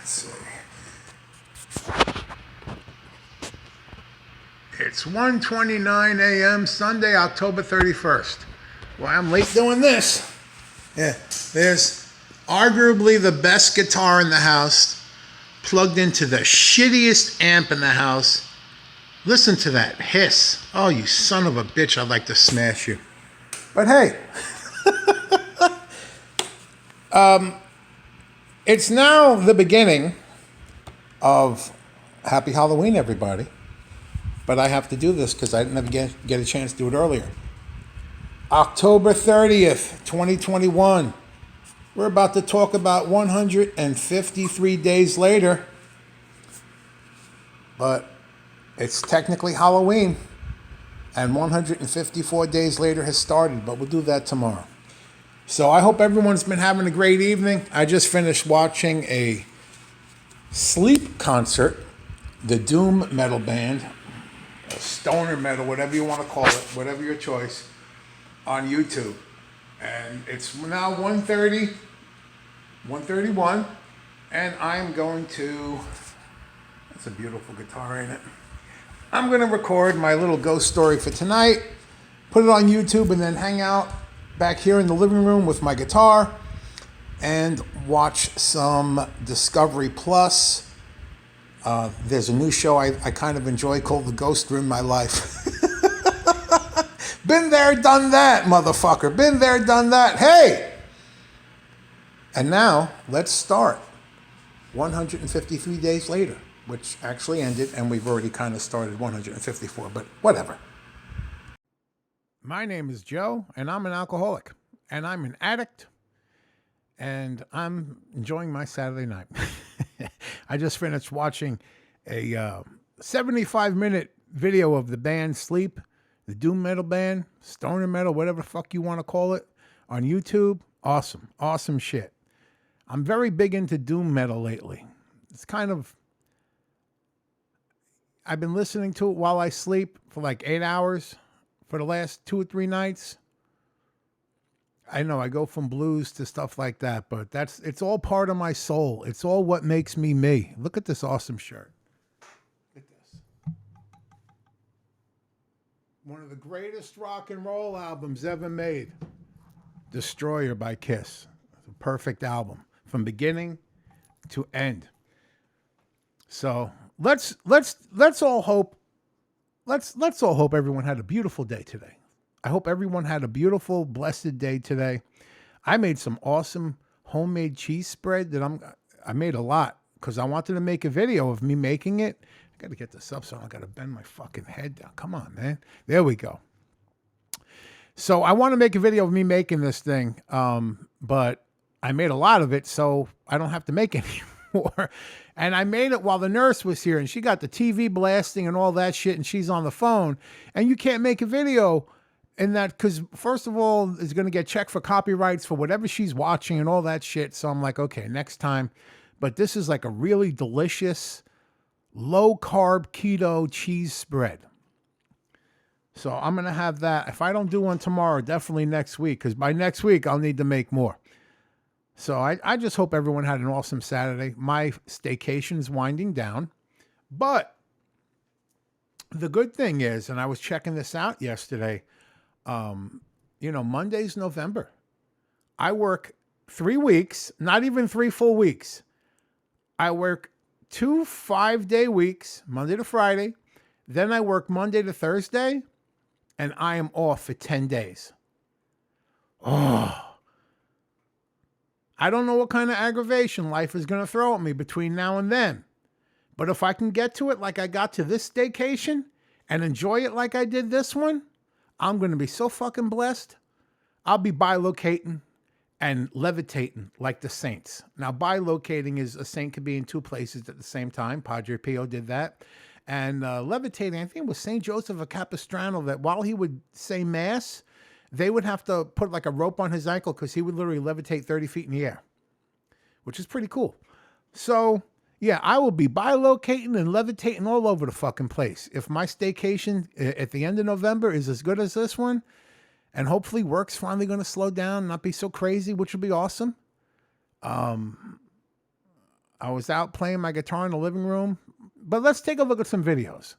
Let's see. It's 1:29 a.m. Sunday, October 31st. Well, I'm late doing this. Yeah, there's arguably the best guitar in the house plugged into the shittiest amp in the house. Listen to that hiss. Oh, you son of a bitch, I'd like to smash you. But hey, it's now the beginning of Happy Halloween, everybody. But I have to do this because I didn't get a chance to do it earlier. October 30th, 2021. We're about to talk about 153 days later. But it's technically Halloween. And 154 days later has started. But we'll do that tomorrow. So I hope everyone's been having a great evening. I just finished watching a sleep concert. The doom metal band. Stoner metal, whatever you want to call it, whatever your choice, on YouTube. And it's now 1:31, and I'm going to, that's a beautiful guitar, ain't it? I'm going to record my little ghost story for tonight, put it on YouTube, and then hang out back here in the living room with my guitar and watch some Discovery Plus. There's a new show I kind of enjoy called The Ghost Ruined My Life. Been there, done that, motherfucker. Been there, done that. Hey! And now, let's start. 153 days later, which actually ended, and we've already kind of started 154, but whatever. My name is Joe, and I'm an alcoholic, and I'm an addict, and I'm enjoying my Saturday night. I just finished watching a 75-minute video of the band Sleep, the doom metal band, stoner metal, whatever the fuck you want to call it, on YouTube. Awesome. Awesome shit. I'm very big into doom metal lately. It's kind of, I've been listening to it while I sleep for like 8 hours for the last 2 or 3 nights. I know I go from blues to stuff like that, but it's all part of my soul. It's all what makes me me. Look at this awesome shirt. Look at this. One of the greatest rock and roll albums ever made. Destroyer by Kiss. It's a perfect album from beginning to end. So let's all hope everyone had a beautiful day today. I hope everyone had a beautiful, blessed day today. I made some awesome homemade cheese spread that I made a lot because I wanted to make a video of me making it. I got to get this up so I got to bend my fucking head down. Come on, man. There we go. So I want to make a video of me making this thing, but I made a lot of it, so I don't have to make any more. And I made it while the nurse was here, and she got the TV blasting and all that shit, and she's on the phone. And you can't make a video in that because, first of all, it's going to get checked for copyrights for whatever she's watching and all that shit. So I'm like, okay, next time. But this is like a really delicious, low-carb keto cheese spread. So I'm going to have that. If I don't do one tomorrow, definitely next week, because by next week, I'll need to make more. So I just hope everyone had an awesome Saturday. My staycation is winding down. But the good thing is, and I was checking this out yesterday, Monday's November. I work 3 weeks, not even 3 full weeks. I work 2 5-day weeks, Monday to Friday. Then I work Monday to Thursday, and I am off for 10 days. Oh. I don't know what kind of aggravation life is going to throw at me between now and then. But if I can get to it like I got to this staycation and enjoy it like I did this one, I'm going to be so fucking blessed. I'll be bilocating and levitating like the saints. Now, bilocating is a saint could be in 2 places at the same time. Padre Pio did that. And levitating, I think it was St. Joseph of Capistrano, that while he would say mass, they would have to put like a rope on his ankle because he would literally levitate 30 feet in the air, which is pretty cool. So, yeah, I will be bilocating and levitating all over the fucking place. If my staycation at the end of November is as good as this one, and hopefully work's finally going to slow down and not be so crazy, which will be awesome. I was out playing my guitar in the living room. But let's take a look at some videos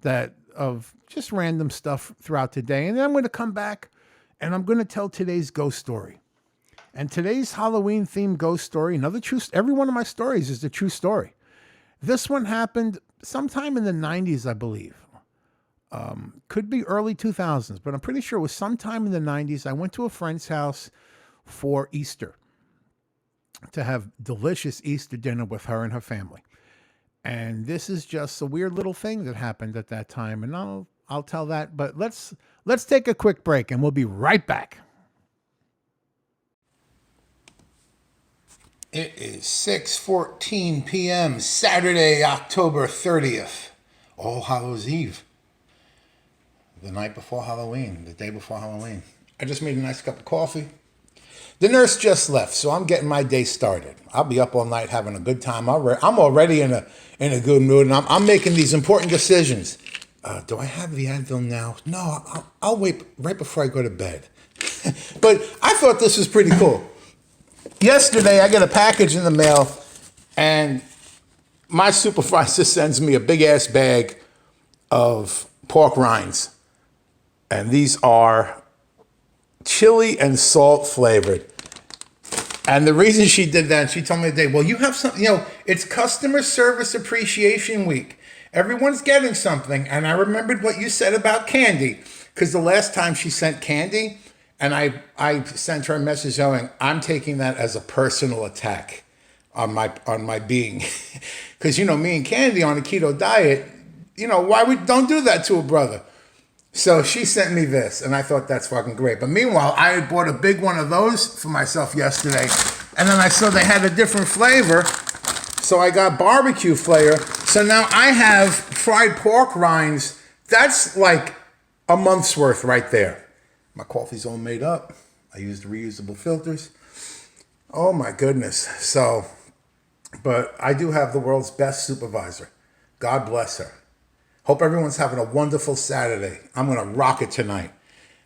that of just random stuff throughout the day. And then I'm going to come back and I'm going to tell today's ghost story. And today's Halloween themed ghost story, another true, every one of my stories is a true story. This one happened sometime in the 90s, I believe. Could be early 2000s, but I'm pretty sure it was sometime in the 90s. I went to a friend's house for Easter to have delicious Easter dinner with her and her family. And this is just a weird little thing that happened at that time. And I'll tell that, but let's take a quick break and we'll be right back. It is 6:14 p.m. Saturday, October 30th, All Hallows Eve. The night before Halloween, the day before Halloween. I just made a nice cup of coffee. The nurse just left, so I'm getting my day started. I'll be up all night having a good time. I'm already in a good mood, and I'm making these important decisions. Do I have the Advil now? No, I'll wait right before I go to bed. But I thought this was pretty cool. Yesterday, I get a package in the mail, and my supervisor sends me a big-ass bag of pork rinds. And these are chili and salt flavored. And the reason she did that, she told me today, well, you have something, it's Customer Service Appreciation Week. Everyone's getting something. And I remembered what you said about candy, because the last time she sent candy, and I sent her a message going, I'm taking that as a personal attack on my being. Because, me and Candy on a keto diet, don't do that to a brother. So she sent me this, and I thought that's fucking great. But meanwhile, I had bought a big one of those for myself yesterday, and then I saw they had a different flavor, so I got barbecue flavor. So now I have fried pork rinds. That's like a month's worth right there. My coffee's all made up. I used reusable filters. Oh my goodness. So, but I do have the world's best supervisor. God bless her. Hope everyone's having a wonderful Saturday. I'm going to rock it tonight.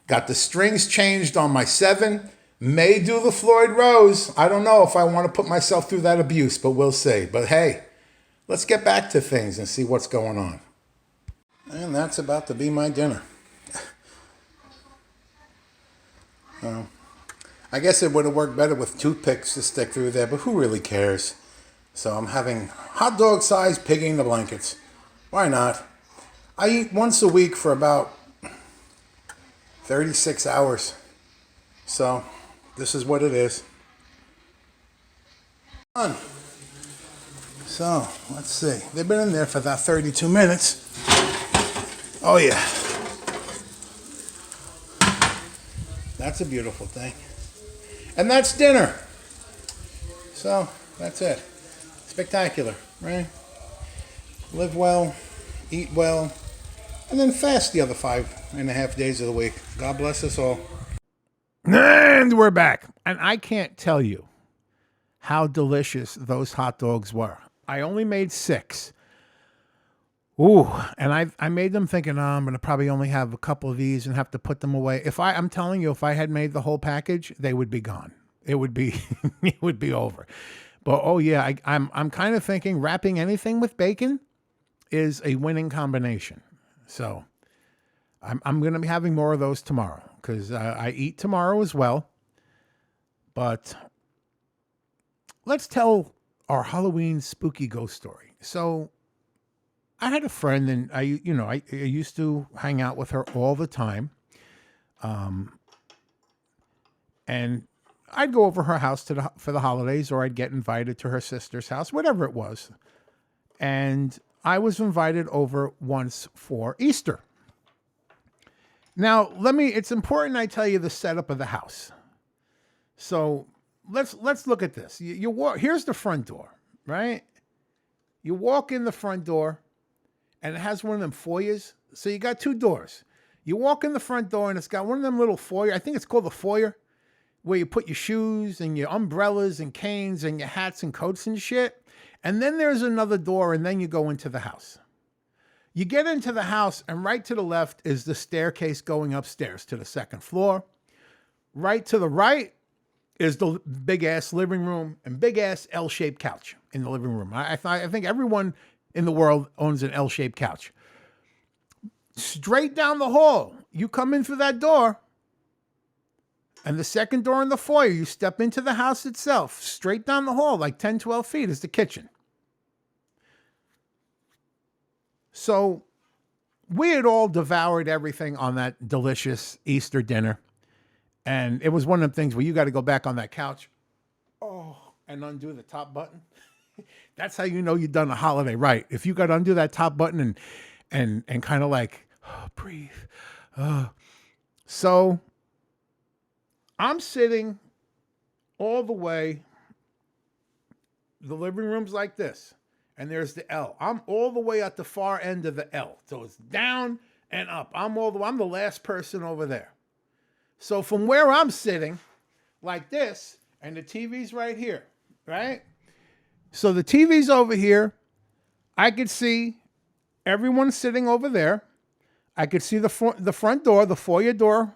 Got the strings changed on my 7. May do the Floyd Rose. I don't know if I want to put myself through that abuse, but we'll see. But hey, let's get back to things and see what's going on. And that's about to be my dinner. I guess it would have worked better with toothpicks to stick through there, but who really cares? So I'm having hot dog size piggy in the blankets. Why not? I eat once a week for about 36 hours. So this is what it is. So let's see. They've been in there for about 32 minutes. Oh yeah. That's a beautiful thing. And that's dinner. So that's it. Spectacular, right? Live well, eat well, and then fast the other 5.5 days of the week. God bless us all. And we're back. And I can't tell you how delicious those hot dogs were. I only made 6. Ooh, and I made them thinking, I'm going to probably only have a couple of these and have to put them away. I'm telling you, if I had made the whole package, they would be gone. It would be, it would be over. But oh yeah, I'm kind of thinking wrapping anything with bacon is a winning combination. So I'm going to be having more of those tomorrow because I eat tomorrow as well. But let's tell our Halloween spooky ghost story. So I had a friend, and I used to hang out with her all the time. And I'd go over her house for the holidays, or I'd get invited to her sister's house, whatever it was. And I was invited over once for Easter. Now, it's important I tell you the setup of the house. So let's look at this. You walk, here's the front door, right? You walk in the front door, and it has one of them foyers. So you got 2 doors. You walk in the front door, and it's got one of them little foyer. I think it's called the foyer, where you put your shoes and your umbrellas and canes and your hats and coats and shit. And then there's another door, and then you go into the house. You get into the house, and right to the left is the staircase going upstairs to the 2nd floor. Right to the right is the big ass living room and big ass L-shaped couch in the living room. I think everyone in the world owns an L-shaped couch. Straight down the hall, you come in through that door, and the second door in the foyer, you step into the house itself. Straight down the hall, like 10, 12 feet, is the kitchen. So we had all devoured everything on that delicious Easter dinner. And it was one of the things where you got to go back on that couch, and undo the top button. That's how you know you've done a holiday right. If you got to undo that top button and kind of like, breathe. So I'm sitting all the way. The living room's like this. And there's the L. I'm all the way at the far end of the L. So it's down and up. I'm the last person over there. So from where I'm sitting, like this, and the TV's right here, right? So the TV's over here. I could see everyone sitting over there. I could see the front door, the foyer door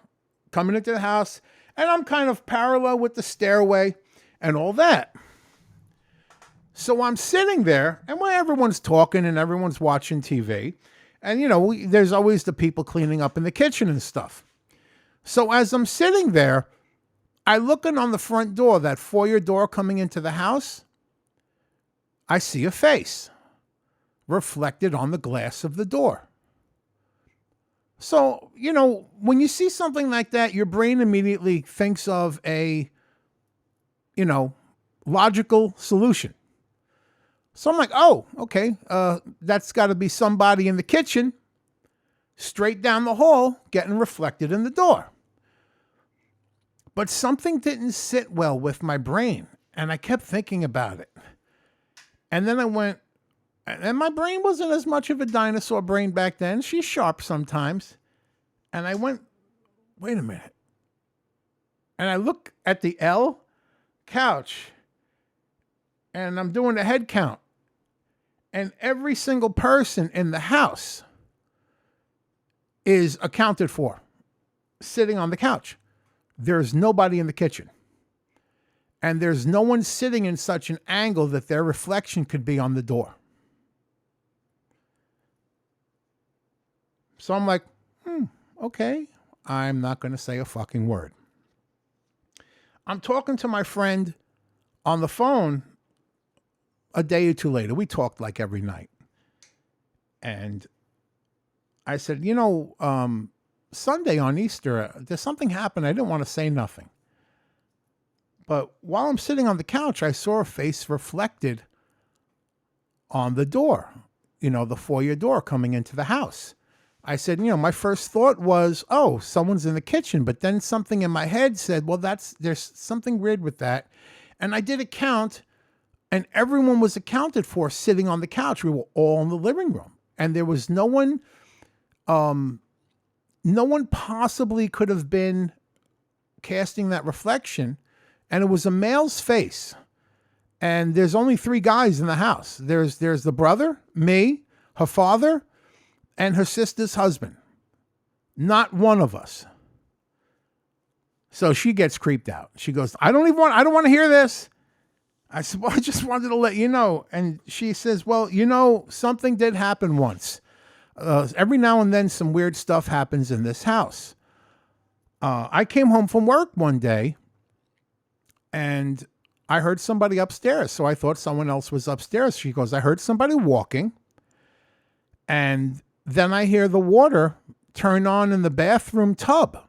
coming into the house. And I'm kind of parallel with the stairway and all that. So I'm sitting there, and while everyone's talking and everyone's watching TV, and, you know, there's always the people cleaning up in the kitchen and stuff. So as I'm sitting there, I look in on the front door, that foyer door coming into the house. I see a face reflected on the glass of the door. So, you know, when you see something like that, your brain immediately thinks of a, you know, logical solution. So I'm like, oh, okay, that's got to be somebody in the kitchen, straight down the hall, getting reflected in the door. But something didn't sit well with my brain, and I kept thinking about it. And then I went, and my brain wasn't as much of a dinosaur brain back then. She's sharp sometimes. And I went, wait a minute. And I look at the L couch, and I'm doing a head count. And every single person in the house is accounted for, sitting on the couch. There's nobody in the kitchen. And there's no one sitting in such an angle that their reflection could be on the door. So I'm like, okay, I'm not going to say a fucking word. I'm talking to my friend on the phone a day or two later. We talked like every night. And I said, you know, Sunday on Easter, there's something happened. I didn't want to say nothing. But while I'm sitting on the couch, I saw a face reflected on the door, you know, the foyer door coming into the house. I said, you know, my first thought was, oh, someone's in the kitchen. But then something in my head said, well, there's something weird with that. And I did a count, and everyone was accounted for sitting on the couch. We were all in the living room. And there was no one possibly could have been casting that reflection. And it was a male's face. And there's only 3 guys in the house. There's the brother, me, her father, and her sister's husband. Not one of us. So she gets creeped out. She goes, I don't want to hear this. I said, well, I just wanted to let you know. And she says, well, you know, something did happen once. Every now and then some weird stuff happens in this house. I came home from work one day and I heard somebody upstairs. So I thought someone else was upstairs. She goes, I heard somebody walking, and then I hear the water turn on in the bathroom tub.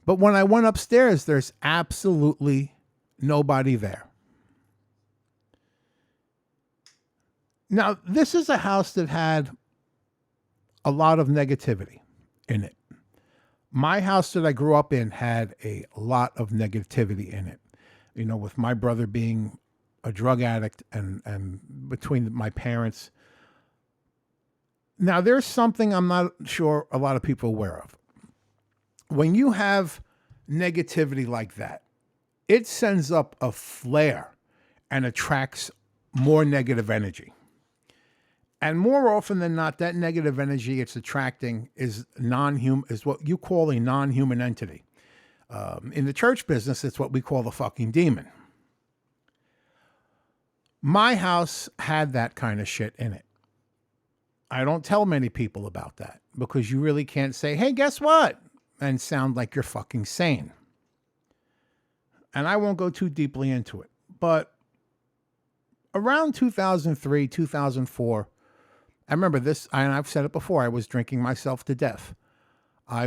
But when I went upstairs, there's absolutely nobody there. Now, this is a house that had a lot of negativity in it. My house that I grew up in had a lot of negativity in it. You know, with my brother being a drug addict and between my parents. Now, there's something I'm not sure a lot of people are aware of. When you have negativity like that, it sends up a flare and attracts more negative energy. And more often than not, that negative energy it's attracting is what you call a non-human entity. In the church business, it's what we call the fucking demon. My house had that kind of shit in it. I don't tell many people about that because you really can't say, hey, guess what? And sound like you're fucking sane. And I won't go too deeply into it. But around 2003, 2004, I remember this, and I've said it before, I was drinking myself to death. I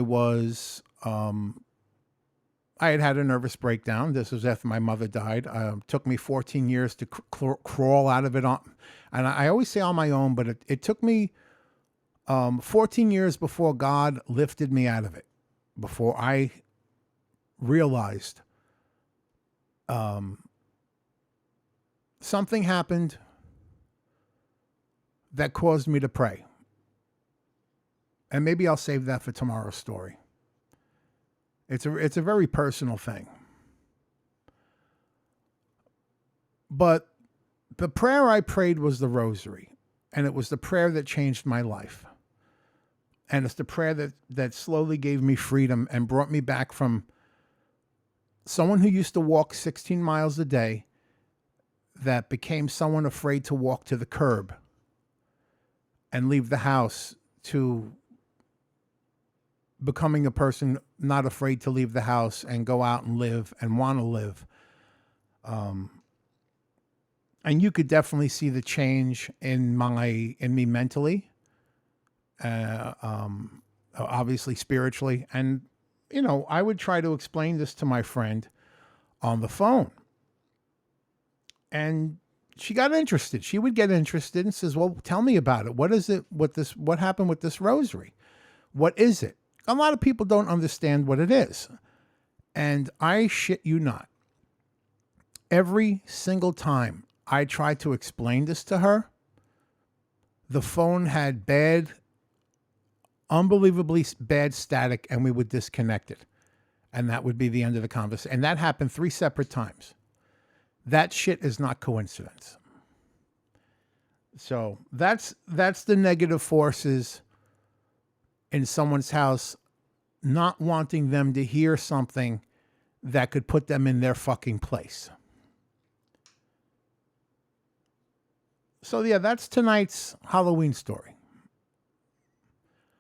had a nervous breakdown. This was after my mother died. Took me 14 years to crawl out of it and I always say on my own, but it took me 14 years before God lifted me out of it, before I realized something happened that caused me to pray. And maybe I'll save that for tomorrow's story. It's a very personal thing. But the prayer I prayed was the rosary. And it was the prayer that changed my life. And it's the prayer that slowly gave me freedom and brought me back from someone who used to walk 16 miles a day that became someone afraid to walk to the curb and leave the house to becoming a person not afraid to leave the house and go out and live and want to live. And you could definitely see the change in me mentally, obviously spiritually. And, you know, I would try to explain this to my friend on the phone. And she got interested. She would get interested and says, well, tell me about it. What is it? What happened with this rosary? What is it? A lot of people don't understand what it is. And I shit you not. Every single time I tried to explain this to her, the phone had unbelievably bad static, and we would disconnect it. And that would be the end of the conversation. And that happened 3 separate times. That shit is not coincidence. So that's the negative forces in someone's house, not wanting them to hear something that could put them in their fucking place. So yeah, that's tonight's Halloween story.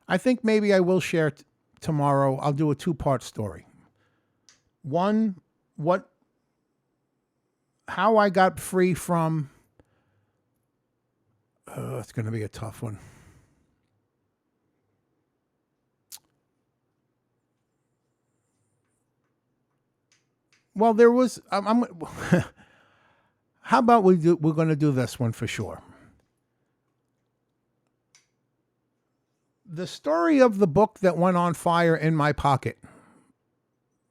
I think maybe I will share tomorrow. I'll do a 2-part story. One, how I got free from, it's going to be a tough one. Well, there was, how about we're going to do this one for sure. The story of the book that went on fire in my pocket,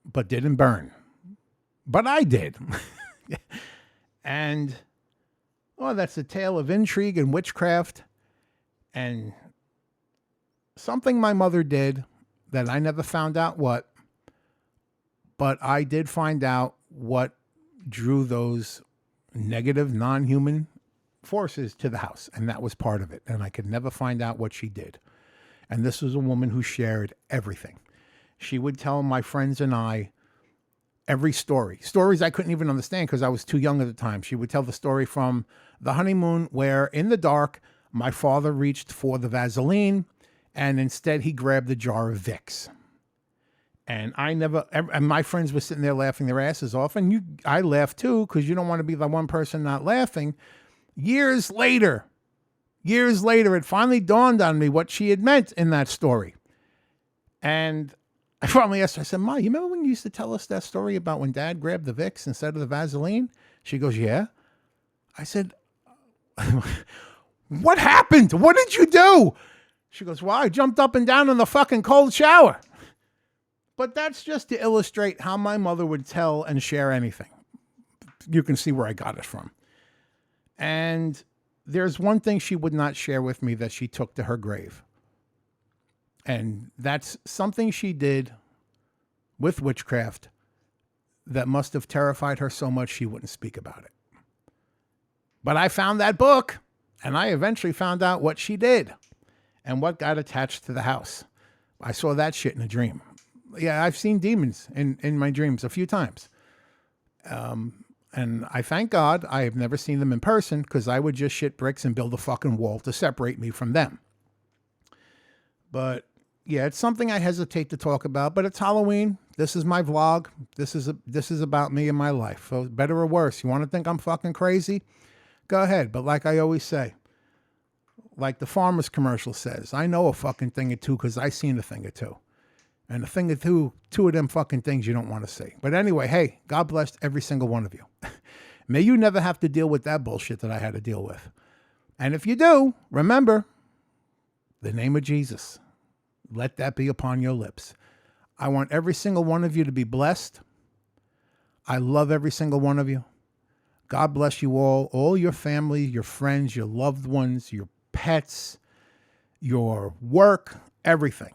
but didn't burn. But I did. And, that's a tale of intrigue and witchcraft and something my mother did that I never found out what, but I did find out what drew those negative, non-human forces to the house. And that was part of it. And I could never find out what she did. And this was a woman who shared everything. She would tell my friends and I every stories I couldn't even understand because I was too young at the time. She would tell the story from the honeymoon where in the dark, my father reached for the Vaseline and instead he grabbed the jar of Vicks. And and my friends were sitting there laughing their asses off. And I laughed too, because you don't want to be the one person not laughing. Years later, it finally dawned on me what she had meant in that story. And I finally asked her, I said, Ma, you remember when you used to tell us that story about when Dad grabbed the Vicks instead of the Vaseline? She goes, yeah. I said, what happened? What did you do? She goes, well, I jumped up and down in the fucking cold shower. But that's just to illustrate how my mother would tell and share anything. You can see where I got it from. And there's one thing she would not share with me that she took to her grave. And that's something she did with witchcraft that must have terrified her so much she wouldn't speak about it. But I found that book, and I eventually found out what she did and what got attached to the house. I saw that shit in a dream. Yeah, I've seen demons in my dreams a few times. And I thank God I have never seen them in person, because I would just shit bricks and build a fucking wall to separate me from them. But yeah, it's something I hesitate to talk about, but it's Halloween. This is my vlog. This is about me and my life. So better or worse, you want to think I'm fucking crazy? Go ahead. But like I always say, like the farmer's commercial says, I know a fucking thing or two because I seen a thing or two. And a thing or two of them fucking things you don't want to see. But anyway, hey, God bless every single one of you. May you never have to deal with that bullshit that I had to deal with. And if you do, remember the name of Jesus. Let that be upon your lips. I want every single one of you to be blessed. I love every single one of you. God bless you all your family, your friends, your loved ones, your pets, your work, everything.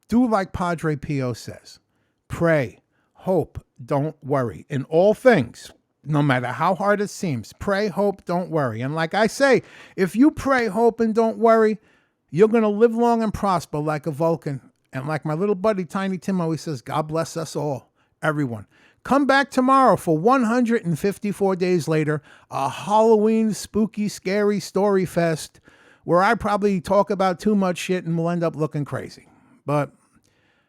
Do like Padre Pio says. Pray, hope, don't worry. In all things, no matter how hard it seems, pray, hope, don't worry. And like I say, if you pray, hope, and don't worry, you're going to live long and prosper like a Vulcan. And like my little buddy Tiny Tim always says, God bless us all, everyone. Come back tomorrow for 154 days later, a Halloween spooky, scary story fest where I probably talk about too much shit and will end up looking crazy. But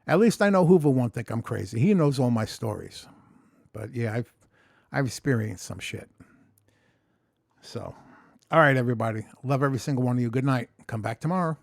at least I know Hoover won't think I'm crazy. He knows all my stories. But yeah, I've experienced some shit. So, all right, everybody. Love every single one of you. Good night. Come back tomorrow.